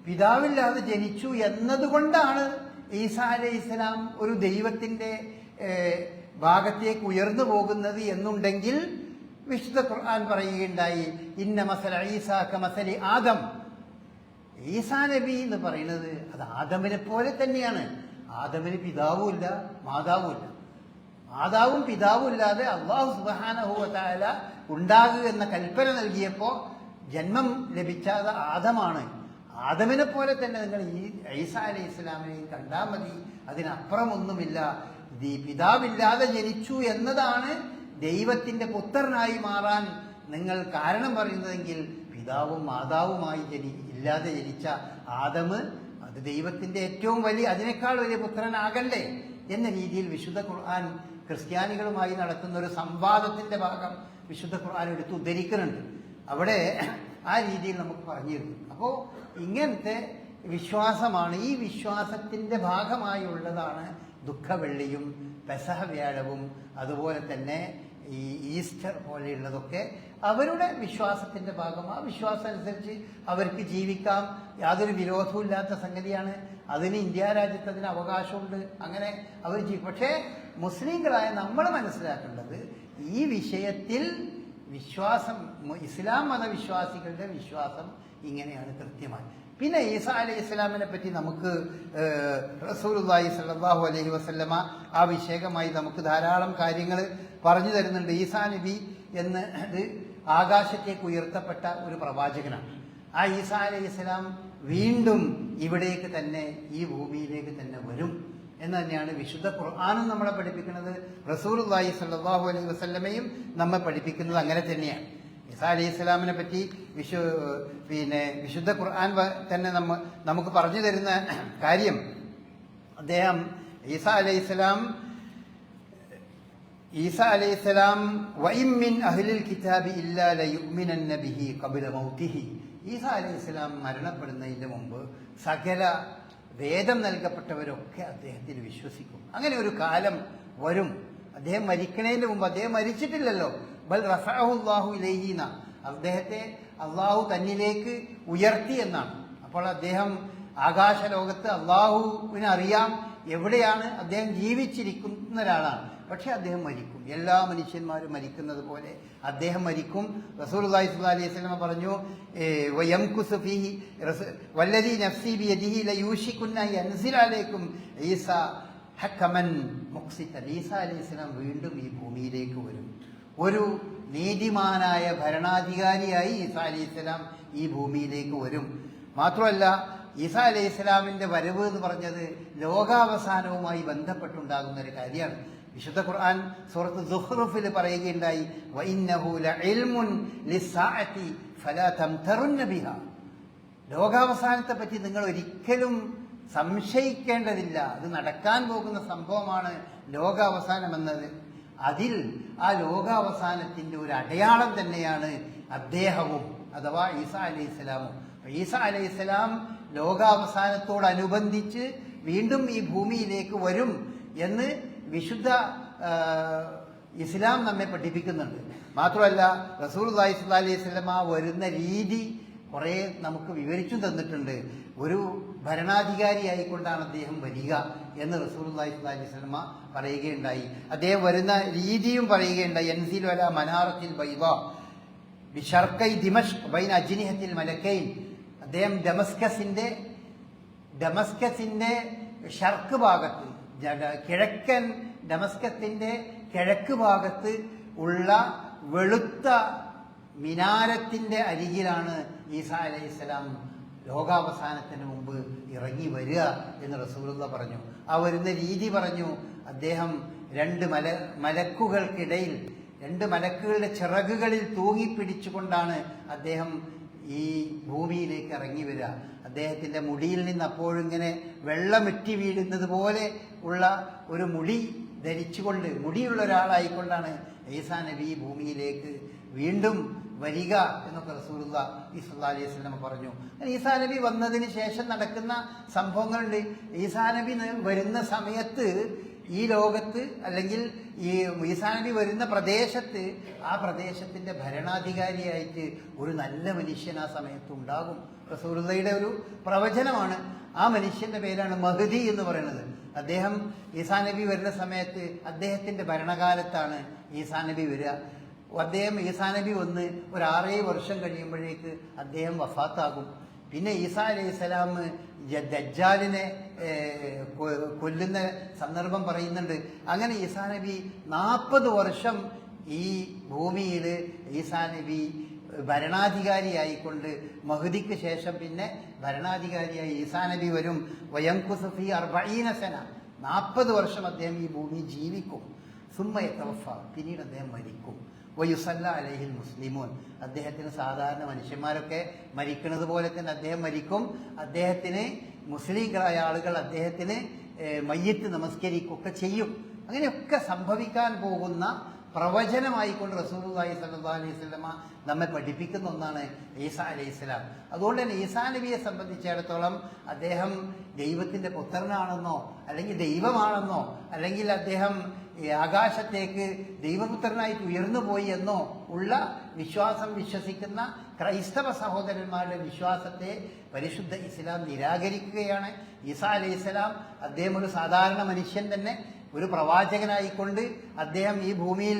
Speaker 1: പിതാവില്ലാതെ ജനിച്ചു എന്നതുകൊണ്ടാണ് ഈസാ അലൈഹി സ്വലാം ഒരു ദൈവത്തിന്റെ ഭാഗത്തേക്ക് ഉയർന്നു പോകുന്നത് എന്നുണ്ടെങ്കിൽ വിശുദ്ധ ഖുർആൻ പറയുകയുണ്ടായി, ഇന്ന മസല ഈസാ കമസലി ആദം, ഈസാ നബി എന്ന് പറയുന്നത് അത് ആദമിനെ പോലെ തന്നെയാണ്. ആദമിന് പിതാവുമില്ല, മാതാവുമില്ല. മാതാവും പിതാവും ഇല്ലാതെ അല്ലാഹു സുബ്ഹാനഹു വ തആല ഉണ്ടാകുക എന്ന കൽപ്പന നൽകിയപ്പോൾ ജന്മം ലഭിച്ചത് ആദമാണ്. ആദമിനെ പോലെ തന്നെ നിങ്ങൾ ഈ ഈസാ അലൈഹി ഇസ്ലാമിനെയും കണ്ടാൽ മതി, അതിനപ്പുറമൊന്നുമില്ല. പിതാവില്ലാതെ ജനിച്ചു എന്നതാണ് ദൈവത്തിന്റെ പുത്രനായി മാറാൻ നിങ്ങൾ കാരണം പറയുന്നതെങ്കിൽ, പിതാവും മാതാവുമായി ഇല്ലാതെ ജനിച്ച ആദമ് അത് ദൈവത്തിന്റെ ഏറ്റവും വലിയ, അതിനേക്കാൾ വലിയ പുത്രനാകണ്ടേ എന്ന രീതിയിൽ വിശുദ്ധ ഖുർആൻ ക്രിസ്ത്യാനികളുമായി നടത്തുന്ന ഒരു സംവാദത്തിന്റെ ഭാഗം വിശുദ്ധ ഖുർആൻ എടുത്ത് ഉദ്ധരിക്കുന്നുണ്ട്. അവിടെ ആ രീതിയിൽ നമുക്ക് പറഞ്ഞിരുന്നു. അപ്പോൾ ഇങ്ങനത്തെ വിശ്വാസമാണ്, ഈ വിശ്വാസത്തിന്റെ ഭാഗമായുള്ളതാണ് ദുഃഖവെള്ളിയും പെസഹ വ്യാഴവും അതുപോലെ തന്നെ ഈ ഈസ്റ്റർ പോലെയുള്ളതൊക്കെ അവരുടെ വിശ്വാസത്തിന്റെ ഭാഗം. ആ വിശ്വാസം അനുസരിച്ച് അവർക്ക് ജീവിക്കാം, യാതൊരു വിരോധവും ഇല്ലാത്ത സംഗതിയാണ്. അതിന് ഇന്ത്യ രാജ്യത്ത് അതിന് അവകാശമുണ്ട്, അങ്ങനെ അവർ പക്ഷേ മുസ്ലിങ്ങളായ നമ്മൾ മനസ്സിലാക്കേണ്ടത്, ഈ വിഷയത്തിൽ വിശ്വാസം, ഇസ്ലാം മതവിശ്വാസികളുടെ വിശ്വാസം ഇങ്ങനെയാണ് കൃത്യമായി. പിന്നെ ഈസാ അലൈഹി ഇസ്ലാമിനെ പറ്റി നമുക്ക് റസൂലുള്ളാഹി സ്വല്ലല്ലാഹു അലൈഹി വസല്ലമ ആ വിഷയകമായി നമുക്ക് ധാരാളം കാര്യങ്ങൾ പറഞ്ഞു തരുന്നുണ്ട്. ഈസാ നബി എന്നത് ആകാശത്തേക്ക് ഉയർത്തപ്പെട്ട ഒരു പ്രവാചകനാണ്. ആ ഈസാ അലൈഹി ഇസ്ലാം വീണ്ടും ഇവിടേക്ക് തന്നെ, ഈ ഭൂമിയിലേക്ക് തന്നെ വരും എന്ന് തന്നെയാണ് വിശുദ്ധ ഖുർആനും നമ്മളെ പഠിപ്പിക്കുന്നത്. റസൂലുള്ളാഹി സ്വല്ലല്ലാഹു അലൈഹി വസല്ലമയും നമ്മെ പഠിപ്പിക്കുന്നത് അങ്ങനെ തന്നെയാണ്. ഈസാ അലൈഹി ഇസ്ലാമിനെ പറ്റി വിശുദ്ധ ഖുർആൻ തന്നെ നമുക്ക് പറഞ്ഞു തരുന്ന കാര്യം, അദ്ദേഹം ഈസാ അലൈഹി ഇസ്ലാം വഇൻ മിൻ അഹ്ലിൽ കിതാബി ഇല്ലാ ലയുഅ്മിനന്ന ബിഹി ഖബ്ല മൗതിഹി. ഈസാ അലൈഹി ഇസ്ലാം മരണപ്പെടുന്നതിന് മുമ്പ് സകല വേദം നൽകപ്പെട്ടവരൊക്കെ അദ്ദേഹത്തിൽ വിശ്വസിക്കും. അങ്ങനെ ഒരു കാലം വരും. അദ്ദേഹം മരിക്കണതിന് മുമ്പ്, അദ്ദേഹം മരിച്ചിട്ടില്ലല്ലോ, ബൽ റഫഅഹുല്ലാഹു ഇലൈഹിന, അദ്ദേഹത്തെ അള്ളാഹു തന്നിലേക്ക് ഉയർത്തി എന്നാണ്. അപ്പോൾ അദ്ദേഹം ആകാശലോകത്ത് അള്ളാഹുവിനെ അറിയാം എവിടെയാണ്, അദ്ദേഹം ജീവിച്ചിരിക്കുന്ന ഒരാളാണ്. പക്ഷെ അദ്ദേഹം മരിക്കും. എല്ലാ മനുഷ്യന്മാരും മരിക്കുന്നത് പോലെ അദ്ദേഹം മരിക്കും. റസൂലുള്ളാഹി സ്വല്ലല്ലാഹു അലൈഹി വസല്ലം പറഞ്ഞു, വയംകുസു ഫീഹി വല്ലദീ നഫ്സി ബിയദിഹി ലയൂഷികുന്ന യൻസില അലൈക്കും ഈസാ ഹക്കമൻ മുഖ്സിതൻ. ഈസാ അലൈഹിസ്സലാം വീണ്ടും ഈ ഭൂമിയിലേക്ക് വരും. ഒരു നീതിമാനായ ഭരണാധികാരിയായി ഈസാ അലൈഹിസ്സലാം ഈ ഭൂമിയിലേക്ക് വരും. മാത്രമല്ല, ഈസാ അലൈഹിസ്സലാമിന്റെ വരവ് എന്ന് പറഞ്ഞത് ലോകാവസാനവുമായി ബന്ധപ്പെട്ടുണ്ടാകുന്ന ഒരു കാര്യമാണ്. വിശുദ്ധ ഖുർആൻ സൂറത്ത് സുഖ്റുഫിൽ പറയുകയുണ്ടായി, വഇന്നഹു ലഇൽമുൻ ലിസ്സാഅതി ഫലാ തംതറുന്ന ബിഹാ. ലോകാവസാനത്തെ പറ്റി നിങ്ങൾ ഒരിക്കലും സംശയിക്കേണ്ടതില്ല. അത് നടക്കാൻ പോകുന്ന സംഭവമാണ് ലോകാവസാനം എന്നത്. അതിൽ ആ ലോകാവസാനത്തിന്റെ ഒരു അടയാളം തന്നെയാണ് അദ്ദേഹവും, അഥവാ ഈസാ അലൈഹിസ്സലാമും. ഈസാ അലൈഹിസ്സലാം ലോകാവസാനത്തോടനുബന്ധിച്ച് വീണ്ടും ഈ ഭൂമിയിലേക്ക് വരും എന്ന് വിശുദ്ധ ഇസ്ലാം നമ്മെ പഠിപ്പിക്കുന്നുണ്ട്. മാത്രമല്ല, റസൂലുള്ളാഹി സ്വല്ലല്ലാഹു അലൈഹി വസല്ലം വരുന്ന രീതി കുറെ നമുക്ക് വിവരിച്ചു തന്നിട്ടുണ്ട്. ഒരു ഭരണാധികാരിയായിക്കൊണ്ടാണ് അദ്ദേഹം വരിക എന്ന് റസൂലുള്ളാഹി സ്വല്ലല്ലാഹു അലൈഹി വസല്ലം പറയുകയുണ്ടായി. അദ്ദേഹം വരുന്ന രീതിയും പറയുകയുണ്ടായി. യൻസിലു അലാ മനാറത്തിൽ ബൈദാ ബിശർഖൈ ദിമഷ്ക് ബൈന അജ്നിഹത്തിൽ മലക്കൈൻ. അദ്ദേഹം ഡമസ്കസിന്റെ ഷർക്ക് ഭാഗത്ത്, കിഴക്കൻ ഡമസ്കത്തിന്റെ കിഴക്ക് ഭാഗത്ത് ഉള്ള വെളുത്ത മിനാരത്തിന്റെ അരികിലാണ് ഈസാ അലൈഹിസ്സലാം ലോകാവസാനത്തിന് മുമ്പ് ഇറങ്ങി വരിക എന്ന് റസൂലുള്ളാഹി പറഞ്ഞു. ആ വരുന്ന രീതി പറഞ്ഞു. അദ്ദേഹം രണ്ട് മലക്കുകൾക്കിടയിൽ, രണ്ട് മലക്കുകളുടെ ചിറകുകളിൽ തൂങ്ങിപ്പിടിച്ചുകൊണ്ടാണ് അദ്ദേഹം ഈ ഭൂമിയിലേക്ക് ഇറങ്ങി വരിക. അദ്ദേഹത്തിന്റെ മുടിയിൽ നിന്ന് അപ്പോഴിങ്ങനെ വെള്ളമിറ്റി വീഴുന്നത് പോലെ ഉള്ള ഒരു മുടി ധരിച്ചുകൊണ്ട്, മുടിയുള്ള ഒരാളായിക്കൊണ്ടാണ് ഈസാ നബി ഭൂമിയിലേക്ക് വീണ്ടും വരിക എന്നൊക്കെ റസൂലുള്ളാഹി സ്വല്ലല്ലാഹു അലൈഹി വസല്ലം പറഞ്ഞു. ഈസാ നബി വന്നതിന് ശേഷം നടക്കുന്ന സംഭവങ്ങളുണ്ട്. ഈസാ നബി വരുന്ന സമയത്ത് ഈ ലോകത്ത്, അല്ലെങ്കിൽ ഈ ഈസാ നബി വരുന്ന പ്രദേശത്ത്, ആ പ്രദേശത്തിന്റെ ഭരണാധികാരിയായിട്ട് ഒരു നല്ല മനുഷ്യൻ ആ സമയത്ത് ഉണ്ടാകും. റസൂലുള്ളാഹിയുടെ ഒരു പ്രവചനമാണ്. ആ മനുഷ്യന്റെ പേരാണ് മഹ്ദി എന്ന് പറയുന്നത്. അദ്ദേഹം ഈസാ നബി വരുന്ന സമയത്ത്, അദ്ദേഹത്തിന്റെ ഭരണകാലത്താണ് ഈസാ നബി വരിക. അദ്ദേഹം ഈസാ നബി വന്ന് ഒരു 6-7 വർഷം കഴിയുമ്പോഴേക്ക് അദ്ദേഹം വഫാത്താകും. പിന്നെ ഈസാ അലൈഹിസ്സലാം ദജ്ജാലിനെ കൊല്ലുന്ന സന്ദർഭം പറയുന്നുണ്ട്. അങ്ങനെ ഈസാ നബി 40 വർഷം ഈ ഭൂമിയിൽ ഈസാ നബി ഭരണാധികാരിയായിക്കൊണ്ട്, മഹ്ദിക്ക് ശേഷം പിന്നെ ഭരണാധികാരിയായി ഈസാ നബി വരും. വയംകുസു ഫീ 40 സന, 40 വർഷം അദ്ദേഹം ഈ ഭൂമി ജീവിക്കും. സുമ്മ യതവഫ, പിന്നീട് അദ്ദേഹം മരിക്കും. വയുസല്ല അലൈഹിൽ മുസ്ലിമൂൻ, അദ്ദേഹത്തിന് സാധാരണ മനുഷ്യന്മാരൊക്കെ മരിക്കുന്നത് പോലെ തന്നെ അദ്ദേഹം മരിക്കും. അദ്ദേഹത്തിന് മുസ്ലിങ്ങളായ ആളുകൾ അദ്ദേഹത്തിന് മയ്യിത്ത് നമസ്കരിക്കുകയൊക്കെ ചെയ്യും. അങ്ങനെയൊക്കെ സംഭവിക്കാൻ പോകുന്ന പ്രവചനമായിക്കൊണ്ട് റസൂലുള്ളാഹി സ്വല്ലല്ലാഹു അലൈഹി വസല്ലമ നമ്മെ പഠിപ്പിക്കുന്ന ഒന്നാണ് ഈസാ അലൈഹിസ്സലാം. അതുകൊണ്ട് തന്നെ ഈസാ നബിയെ സംബന്ധിച്ചിടത്തോളം അദ്ദേഹം ദൈവത്തിന്റെ പുത്രനാണെന്നോ, അല്ലെങ്കിൽ ദൈവമാണെന്നോ, അല്ലെങ്കിൽ അദ്ദേഹം ആകാശത്തേക്ക് ദൈവപുത്രനായിട്ട് ഉയർന്നു പോയി എന്നോ ഉള്ള വിശ്വാസം വിശ്വസിക്കുന്ന ക്രൈസ്തവ സഹോദരന്മാരുടെ വിശ്വാസത്തെ പരിശുദ്ധ ഇസ്ലാം നിരാകരിക്കുകയാണ്. ഈസാ അലൈഹിസ്സലാം അദ്ദേഹം ഒരു സാധാരണ മനുഷ്യൻ തന്നെ, ഒരു പ്രവാചകനായിക്കൊണ്ട് അദ്ദേഹം ഈ ഭൂമിയിൽ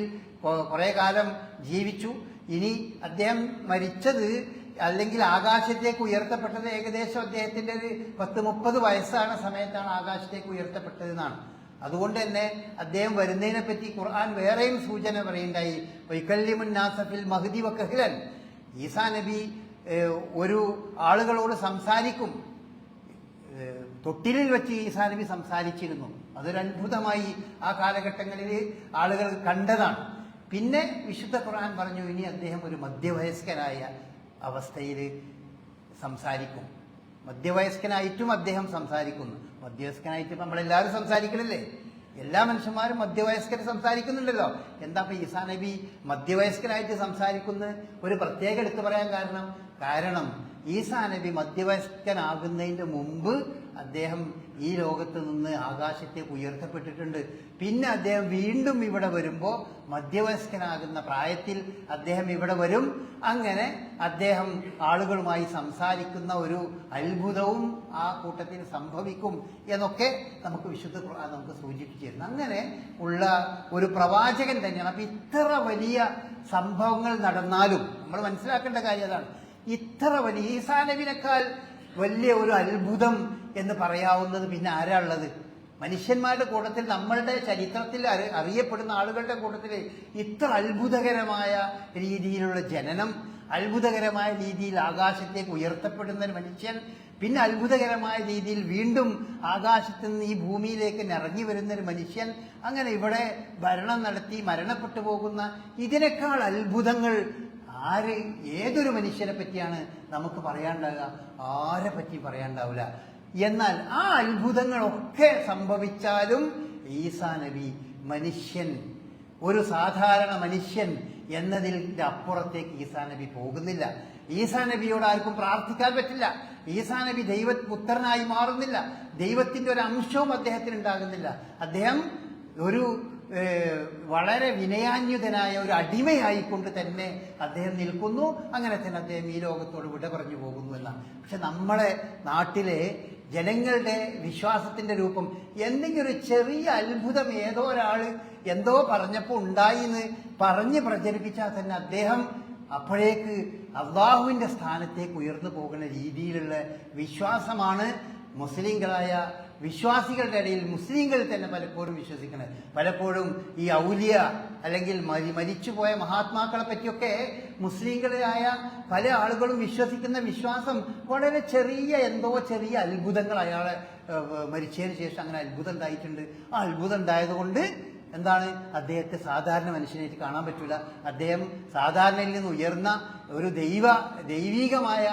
Speaker 1: കുറെ കാലം ജീവിച്ചു. ഇനി അദ്ദേഹം മരിച്ചത് അല്ലെങ്കിൽ ആകാശത്തേക്ക് ഉയർത്തപ്പെട്ടത് ഏകദേശം അദ്ദേഹത്തിന്റെ ഒരു 10-30 വയസ്സാണ് സമയത്താണ് ആകാശത്തേക്ക് ഉയർത്തപ്പെട്ടതെന്നാണ്. അതുകൊണ്ട് തന്നെ അദ്ദേഹം വരുന്നതിനെ പറ്റി ഖുർആൻ വേറെയും സൂചന പറയുണ്ടായി. വൈകല്യമുൻ നാസഫിൽ മഹ്ദി വകഹ്ലൻ, ഈസാ നബി ഒരു ആളുകളോട് സംസാരിക്കും. തൊട്ടിലിൽ വെച്ച് ഈസാ നബി സംസാരിച്ചിരുന്നു. അതൊരു അത്ഭുതമായി ആ കാലഘട്ടങ്ങളിൽ ആളുകൾ കണ്ടതാണ്. പിന്നെ വിശുദ്ധ ഖുർആൻ പറഞ്ഞു ഇനി അദ്ദേഹം ഒരു മധ്യവയസ്കനായ അവസ്ഥയിൽ സംസാരിക്കും. മധ്യവയസ്കനായിട്ടും അദ്ദേഹം സംസാരിക്കുന്നു. മധ്യവയസ്കനായിട്ട് നമ്മളെല്ലാവരും സംസാരിക്കണല്ലേ? എല്ലാ മനുഷ്യന്മാരും മധ്യവയസ്കർ സംസാരിക്കുന്നുണ്ടല്ലോ. എന്താ ഇപ്പൊ ഈസാ നബി മധ്യവയസ്കനായിട്ട് സംസാരിക്കുന്നത് ഒരു പ്രത്യേകം എടുത്തു പറയാൻ കാരണം ഈസാ നബി മധ്യവയസ്കനാകുന്നതിന്റെ മുമ്പ് അദ്ദേഹം ഈ ലോകത്ത് നിന്ന് ആകാശത്തേക്ക് ഉയർത്തപ്പെട്ടിട്ടുണ്ട്. പിന്നെ അദ്ദേഹം വീണ്ടും ഇവിടെ വരുമ്പോൾ മധ്യവയസ്കനാകുന്ന പ്രായത്തിൽ അദ്ദേഹം ഇവിടെ വരും. അങ്ങനെ അദ്ദേഹം ആളുകളുമായി സംസാരിക്കുന്ന ഒരു അത്ഭുതവും ആ കൂട്ടത്തിൽ സംഭവിക്കും എന്നൊക്കെ നമുക്ക് വിശുദ്ധ ഖുർആൻ നമുക്ക് സൂചിപ്പിച്ചിരുന്നു. അങ്ങനെ ഉള്ള ഒരു പ്രവാചകൻ തന്നെയാണ്. അപ്പൊ ഇത്ര വലിയ സംഭവങ്ങൾ നടന്നാലും നമ്മൾ മനസ്സിലാക്കേണ്ട കാര്യം അതാണ്. ഇത്ര വലിയ ഈസാ നബിനേക്കാൾ വലിയ ഒരു അത്ഭുതം എന്ന് പറയാവുന്നത് പിന്നെ ആരാ ഉള്ളത്? മനുഷ്യന്മാരുടെ കൂട്ടത്തിൽ നമ്മളുടെ ചരിത്രത്തിൽ അറിയപ്പെടുന്ന ആളുകളുടെ കൂട്ടത്തിൽ ഇത്ര അത്ഭുതകരമായ രീതിയിലുള്ള ജനനം, അത്ഭുതകരമായ രീതിയിൽ ആകാശത്തേക്ക് ഉയർത്തപ്പെടുന്ന ഒരു മനുഷ്യൻ, പിന്നെ അത്ഭുതകരമായ രീതിയിൽ വീണ്ടും ആകാശത്ത് നിന്ന് ഈ ഭൂമിയിലേക്ക് ഇറങ്ങി വരുന്ന ഒരു മനുഷ്യൻ, അങ്ങനെ ഇവിടെ ഭരണം നടത്തി മരണപ്പെട്ടു പോകുന്ന ഇതിനേക്കാൾ അത്ഭുതങ്ങൾ ഏതൊരു മനുഷ്യനെ പറ്റിയാണ് നമുക്ക് പറയാനുണ്ടാവുക? ആരെ പറ്റി പറയാനുണ്ടാവില്ല. എന്നാൽ ആ അത്ഭുതങ്ങളൊക്കെ സംഭവിച്ചാലും ഈസാ നബി മനുഷ്യൻ, ഒരു സാധാരണ മനുഷ്യൻ എന്നതിന്റെ അപ്പുറത്തേക്ക് ഈസാ നബി പോകുന്നില്ല. ഈസാ നബിയോട് ആർക്കും പ്രാർത്ഥിക്കാൻ പറ്റില്ല. ഈസാ നബി ദൈവപുത്രനായി മാറുന്നില്ല. ദൈവത്തിന്റെ ഒരു അംശവും അദ്ദേഹത്തിന് ഉണ്ടാകുന്നില്ല. അദ്ദേഹം ഒരു വളരെ വിനയാന്യുതനായ ഒരു അടിമയായിക്കൊണ്ട് തന്നെ അദ്ദേഹം നിൽക്കുന്നു. അങ്ങനെ തന്നെ അദ്ദേഹം ഈ ലോകത്തോട് വിട പറഞ്ഞു പോകുന്നു എന്നാണ്. പക്ഷെ നമ്മളെ നാട്ടിലെ ജനങ്ങളുടെ വിശ്വാസത്തിന്റെ രൂപം എന്തെങ്കിലും ഒരു ചെറിയ അത്ഭുതം ഏതോ ഒരാള് എന്തോ പറഞ്ഞപ്പോൾ ഉണ്ടായി എന്ന് പറഞ്ഞ് പ്രചരിപ്പിച്ചാൽ തന്നെ അദ്ദേഹം അപ്പോഴേക്ക് അള്ളാഹുവിന്റെ സ്ഥാനത്തേക്ക് ഉയർന്നു പോകുന്ന രീതിയിലുള്ള വിശ്വാസമാണ് മുസ്ലിങ്ങളായ വിശ്വാസികളുടെ ഇടയിൽ മുസ്ലിങ്ങൾ തന്നെ പലപ്പോഴും വിശ്വസിക്കുന്നത്. പലപ്പോഴും ഈ ഔലിയ അല്ലെങ്കിൽ മരിച്ചുപോയ മഹാത്മാക്കളെ പറ്റിയൊക്കെ മുസ്ലിങ്ങളായ പല ആളുകളും വിശ്വസിക്കുന്ന വിശ്വാസം വളരെ ചെറിയ അത്ഭുതങ്ങൾ അയാളെ മരിച്ചതിന് ശേഷം അങ്ങനെ അത്ഭുതം ഉണ്ടായിട്ടുണ്ട്. ആ അത്ഭുതം ഉണ്ടായതുകൊണ്ട് എന്താണ്, അദ്ദേഹത്തെ സാധാരണ മനുഷ്യനായിട്ട് കാണാൻ പറ്റില്ല. അദ്ദേഹം സാധാരണയിൽ നിന്ന് ഉയർന്ന ഒരു ദൈവികമായ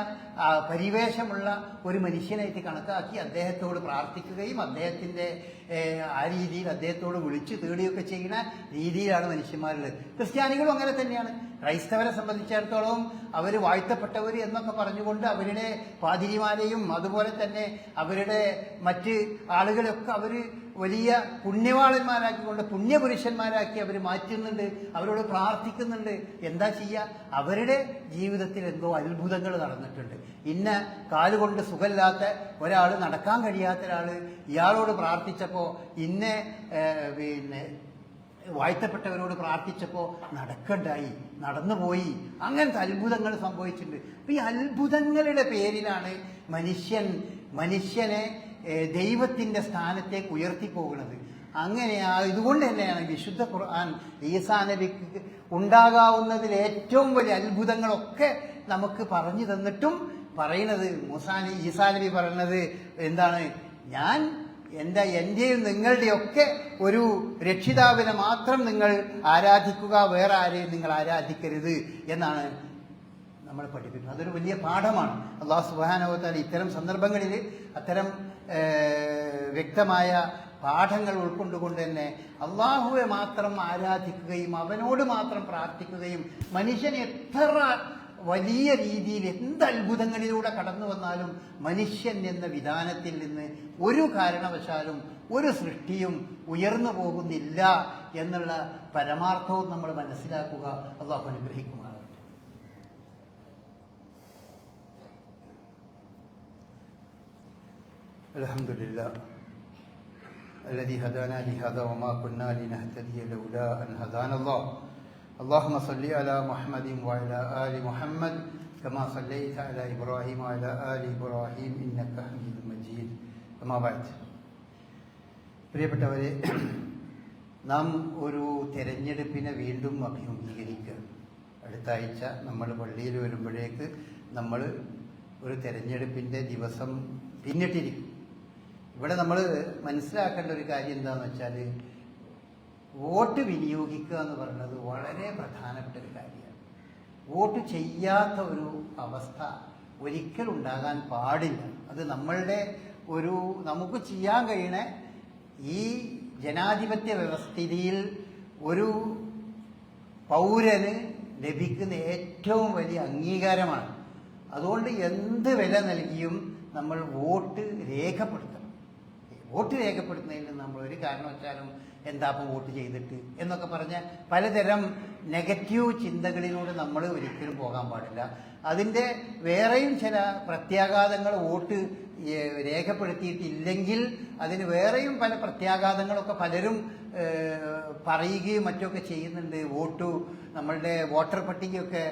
Speaker 1: പരിവേഷമുള്ള ഒരു മനുഷ്യനായിട്ട് കണക്കാക്കി അദ്ദേഹത്തോട് പ്രാർത്ഥിക്കുകയും അദ്ദേഹത്തിന്റെ ആ രീതിയിൽ അദ്ദേഹത്തോട് വിളിച്ചു തേടുകയൊക്കെ ചെയ്യുന്ന രീതിയിലാണ് മനുഷ്യന്മാരുള്ളത്. ക്രിസ്ത്യാനികളും അങ്ങനെ തന്നെയാണ്. ക്രൈസ്തവരെ സംബന്ധിച്ചിടത്തോളം അവർ വാഴ്ത്തപ്പെട്ടവർ എന്നൊക്കെ പറഞ്ഞുകൊണ്ട് അവരുടെ പാതിരിമാരെയും അതുപോലെ തന്നെ അവരുടെ മറ്റ് ആളുകളെയൊക്കെ അവർ വലിയ പുണ്യവാളന്മാരാക്കിക്കൊണ്ട് പുണ്യപുരുഷന്മാരാക്കി അവർ മാറ്റുന്നുണ്ട്, അവരോട് പ്രാർത്ഥിക്കുന്നുണ്ട്. എന്താ ചെയ്യുക? അവരുടെ ജീവിതത്തിൽ എന്തോ അത്ഭുതങ്ങൾ നടന്നിട്ടുണ്ട്. ഇന്ന കാലുകൊണ്ട് സുഖമില്ലാത്ത ഒരാൾ, നടക്കാൻ കഴിയാത്ത ഒരാൾ ഇയാളോട് പ്രാർത്ഥിച്ചപ്പോൾ ഇന്ന വാഴ്ത്തപ്പെട്ടവരോട് പ്രാർത്ഥിച്ചപ്പോൾ നടക്കണ്ടായി, നടന്നുപോയി. അങ്ങനത്തെ അത്ഭുതങ്ങൾ സംഭവിച്ചിട്ടുണ്ട്. അപ്പൊ ഈ അത്ഭുതങ്ങളുടെ പേരിലാണ് മനുഷ്യനെ ദൈവത്തിന്റെ സ്ഥാനത്തേക്ക് ഉയർത്തിപ്പോകുന്നത്. ഇതുകൊണ്ട് തന്നെയാണ് വിശുദ്ധ ഖുർആൻ ഈസാ നബിക്ക് ഉണ്ടാകാവുന്നതിൽ ഏറ്റവും വലിയ അത്ഭുതങ്ങളൊക്കെ നമുക്ക് പറഞ്ഞു തന്നിട്ടും പറയുന്നത് ഈസാ നബി പറയുന്നത് എന്താണ്? എന്റെയും നിങ്ങളുടെയൊക്കെ ഒരു രക്ഷിതാവിനെ മാത്രം നിങ്ങൾ ആരാധിക്കുക, വേറെ ആരെയും നിങ്ങൾ ആരാധിക്കരുത് എന്നാണ് നമ്മൾ പഠിപ്പിക്കുന്നത്. അതൊരു വലിയ പാഠമാണ്. അല്ലാഹു സുബ്ഹാനഹു വ തആല ഇത്തരം സന്ദർഭങ്ങളിൽ അത്തരം വ്യക്തമായ പാഠങ്ങൾ ഉൾക്കൊണ്ടുകൊണ്ട് തന്നെ അള്ളാഹുവെ മാത്രം ആരാധിക്കുകയും അവനോട് മാത്രം പ്രാർത്ഥിക്കുകയും മനുഷ്യൻ എത്ര വലിയ രീതിയിൽ എന്ത് അത്ഭുതങ്ങളിലൂടെ കടന്നു വന്നാലും മനുഷ്യൻ എന്ന വിധാനത്തിൽ നിന്ന് ഒരു കാരണവശാലും ഒരു സൃഷ്ടിയും ഉയർന്നു പോകുന്നില്ല എന്നുള്ള പരമാർത്ഥവും നമ്മൾ മനസ്സിലാക്കുക. അള്ളാഹു അനുഗ്രഹിക്കുമാറാകട്ടെ. അൽഹംദുലില്ലാഹ് الذي هدانا لهذا وما كنا لنهتدي لولا أن هدانا الله اللهم صل على محمد وعلى آل محمد كما صليت على إبراهيم وعلى آل إبراهيم إنك حميد مجيد أما بعد. പ്രിയപ്പെട്ടവരെ, നാം ഒരു തെരഞ്ഞെടുപ്പിനെ വീണ്ടും അഭിമുഖീകരിക്കുക. അടുത്ത ആഴ്ച നമ്മൾ പള്ളിയിൽ വരുമ്പോഴേക്ക് നമ്മൾ ഒരു തെരഞ്ഞെടുപ്പിൻ്റെ ദിവസം പിന്നിട്ടിരിക്കും. ഇവിടെ നമ്മൾ മനസ്സിലാക്കേണ്ട ഒരു കാര്യം എന്താണെന്ന് വെച്ചാൽ, വോട്ട് വിനിയോഗിക്കുക എന്ന് പറയുന്നത് വളരെ പ്രധാനപ്പെട്ട ഒരു കാര്യമാണ്. വോട്ട് ചെയ്യാത്ത ഒരു അവസ്ഥ ഒരിക്കലും ഉണ്ടാകാൻ പാടില്ല. അത് നമ്മളുടെ നമുക്ക് ചെയ്യാൻ കഴിയണ ഈ ജനാധിപത്യ വ്യവസ്ഥിതിയിൽ ഒരു പൗരന് ലഭിക്കുന്ന ഏറ്റവും വലിയ അംഗീകാരമാണ്. അതുകൊണ്ട് എന്ത് വില നൽകിയും നമ്മൾ വോട്ട് രേഖപ്പെടുത്തണം. വോട്ട് രേഖപ്പെടുത്തുന്നതിൽ നമ്മൾ ഒരു കാരണവശാലും എന്താപ്പം വോട്ട് ചെയ്തിട്ട് എന്നൊക്കെ പറഞ്ഞ പലതരം നെഗറ്റീവ് ചിന്തകളിലൂടെ നമ്മൾ ഒരിക്കലും പോകാൻ പാടില്ല. അതിൻ്റെ വേറെയും ചില പ്രത്യാഘാതങ്ങൾ വോട്ട് രേഖപ്പെടുത്തിയിട്ടില്ലെങ്കിൽ അതിന് വേറെയും പല പ്രത്യാഘാതങ്ങളൊക്കെ പലരും പറയുകയും മറ്റൊക്കെ ചെയ്യുന്നുണ്ട്. നമ്മളുടെ വോട്ടർ പട്ടികയൊക്കെ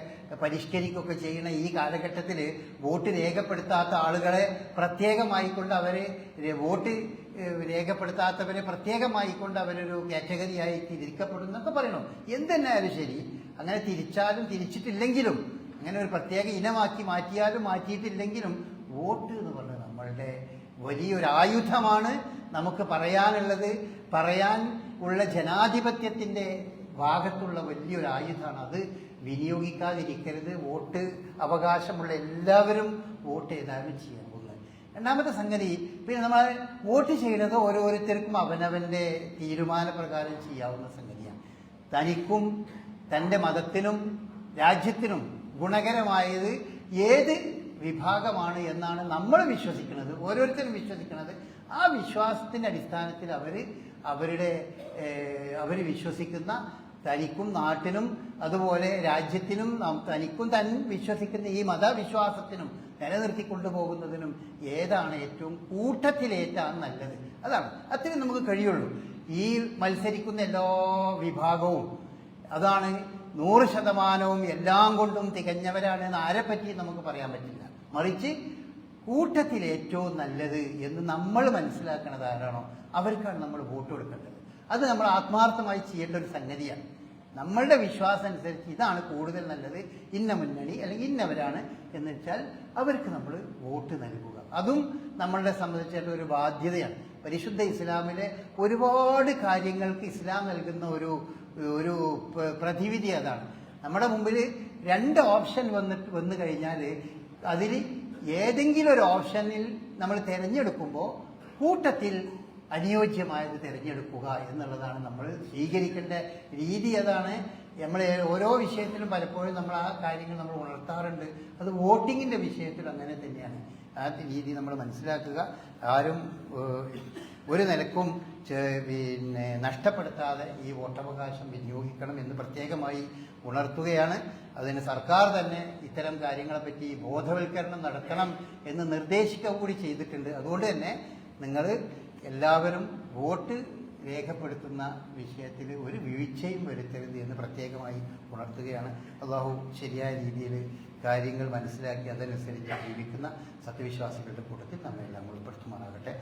Speaker 1: പരിഷ്കരിക്കുകയൊക്കെ ചെയ്യുന്ന ഈ കാലഘട്ടത്തിൽ വോട്ട് രേഖപ്പെടുത്താത്ത ആളുകളെ പ്രത്യേകമായിക്കൊണ്ട് വോട്ട് രേഖപ്പെടുത്താത്തവരെ പ്രത്യേകമായിക്കൊണ്ട് അവരൊരു കാറ്റഗറിയായി തിരിക്കപ്പെടുന്നൊക്കെ പറയണം. എന്തെന്നായാലും ശരി, അങ്ങനെ തിരിച്ചാലും തിരിച്ചിട്ടില്ലെങ്കിലും, അങ്ങനെ ഒരു പ്രത്യേക ഇനമാക്കി മാറ്റിയാലും മാറ്റിയിട്ടില്ലെങ്കിലും വോട്ട് എന്ന് പറഞ്ഞത് നമ്മളുടെ വലിയൊരു ആയുധമാണ്. നമുക്ക് പറയാൻ ഉള്ള ജനാധിപത്യത്തിൻ്റെ ഭാഗത്തുള്ള വലിയൊരു ആയുധമാണ്. അത് വിനിയോഗിക്കാതിരിക്കരുത്. വോട്ട് അവകാശമുള്ള എല്ലാവരും വോട്ട് ഏതായാലും ചെയ്യാൻ പോകുന്നത്. രണ്ടാമത്തെ സംഗതി, പിന്നെ നമ്മൾ വോട്ട് ചെയ്യുന്നത് ഓരോരുത്തർക്കും അവനവൻ്റെ തീരുമാനപ്രകാരം ചെയ്യാവുന്ന സംഗതിയാണ്. തനിക്കും തൻ്റെ മതത്തിനും രാജ്യത്തിനും ഗുണകരമായത് ഏത് വിഭാഗമാണ് എന്നാണ് നമ്മൾ വിശ്വസിക്കുന്നത്, ഓരോരുത്തരും വിശ്വസിക്കുന്നത്. ആ വിശ്വാസത്തിൻ്റെ അടിസ്ഥാനത്തിൽ അവർ വിശ്വസിക്കുന്ന തനിക്കും നാട്ടിനും അതുപോലെ രാജ്യത്തിനും തനിക്കും വിശ്വസിക്കുന്ന ഈ മതവിശ്വാസത്തിനും നിലനിർത്തിക്കൊണ്ടു പോകുന്നതിനും ഏതാണ് ഏറ്റവും കൂട്ടത്തിലേറ്റാണ് നല്ലത്, അതാണ്. അത്രയും നമുക്ക് കഴിയുള്ളൂ. ഈ മത്സരിക്കുന്ന എല്ലാ വിഭാഗവും അതാണ് 100% എല്ലാം കൊണ്ടും തികഞ്ഞവരാണ് എന്ന് ആരെപ്പറ്റി നമുക്ക് പറയാൻ പറ്റില്ല. മറിച്ച് കൂട്ടത്തിൽ ഏറ്റവും നല്ലത് എന്ന് നമ്മൾ മനസ്സിലാക്കുന്നത് ആരാണോ അവർക്കാണ് നമ്മൾ വോട്ട് കൊടുക്കേണ്ടത്. അത് നമ്മൾ ആത്മാർത്ഥമായി ചെയ്യേണ്ട ഒരു സംഗതിയാണ്. നമ്മളുടെ വിശ്വാസം അനുസരിച്ച് ഇതാണ് കൂടുതൽ നല്ലത്, ഇന്ന മുന്നണി അല്ലെങ്കിൽ ഇന്നവരാണ് എന്ന് വെച്ചാൽ അവർക്ക് നമ്മൾ വോട്ട് നൽകുക. അതും നമ്മളുടെ സംബന്ധിച്ചിട്ട് ഒരു ബാധ്യതയാണ്. പരിശുദ്ധ ഇസ്ലാമിലെ ഒരുപാട് കാര്യങ്ങൾക്ക് ഇസ്ലാം നൽകുന്ന ഒരു പ്രതിവിധി അതാണ്. നമ്മുടെ മുമ്പിൽ 2 ഓപ്ഷൻ വന്നു കഴിഞ്ഞാൽ അതിൽ ഏതെങ്കിലും ഒരു ഓപ്ഷനിൽ നമ്മൾ തിരഞ്ഞെടുക്കുമ്പോൾ കൂട്ടത്തിൽ അനുയോജ്യമായത് തിരഞ്ഞെടുക്കുക എന്നുള്ളതാണ് നമ്മൾ സ്വീകരിക്കേണ്ട രീതി. അതാണ് നമ്മൾ ഓരോ വിഷയത്തിലും പലപ്പോഴും നമ്മൾ ആ കാര്യങ്ങൾ നമ്മൾ ഉണർത്താറുണ്ട്. അത് വോട്ടിങ്ങിൻ്റെ വിഷയത്തിൽ അങ്ങനെ തന്നെയാണ്. ആ രീതി നമ്മൾ മനസ്സിലാക്കുക. ആരും ഒരു നിലക്കും നഷ്ടപ്പെടുത്താതെ ഈ വോട്ടവകാശം വിനിയോഗിക്കണം എന്ന് പ്രത്യേകമായി ഉണർത്തുകയാണ്. അതിന് സർക്കാർ തന്നെ ഇത്തരം കാര്യങ്ങളെപ്പറ്റി ബോധവൽക്കരണം നടത്തണം എന്ന് നിർദ്ദേശിക്കുക കൂടി ചെയ്തിട്ടുണ്ട്. അതുകൊണ്ട് തന്നെ നിങ്ങൾ എല്ലാവരും വോട്ട് രേഖപ്പെടുത്തുന്ന വിഷയത്തിൽ ഒരു വീഴ്ചയും വരുത്തരുത് എന്ന് പ്രത്യേകമായി ഉണർത്തുകയാണ്. അള്ളാഹു ശരിയായ രീതിയിൽ കാര്യങ്ങൾ മനസ്സിലാക്കി അതനുസരിച്ച് ജീവിക്കുന്ന സത്യവിശ്വാസികളുടെ കൂട്ടത്തിൽ നമ്മെല്ലാം ഉൾപ്പെടുത്തുമാറാകട്ടെ.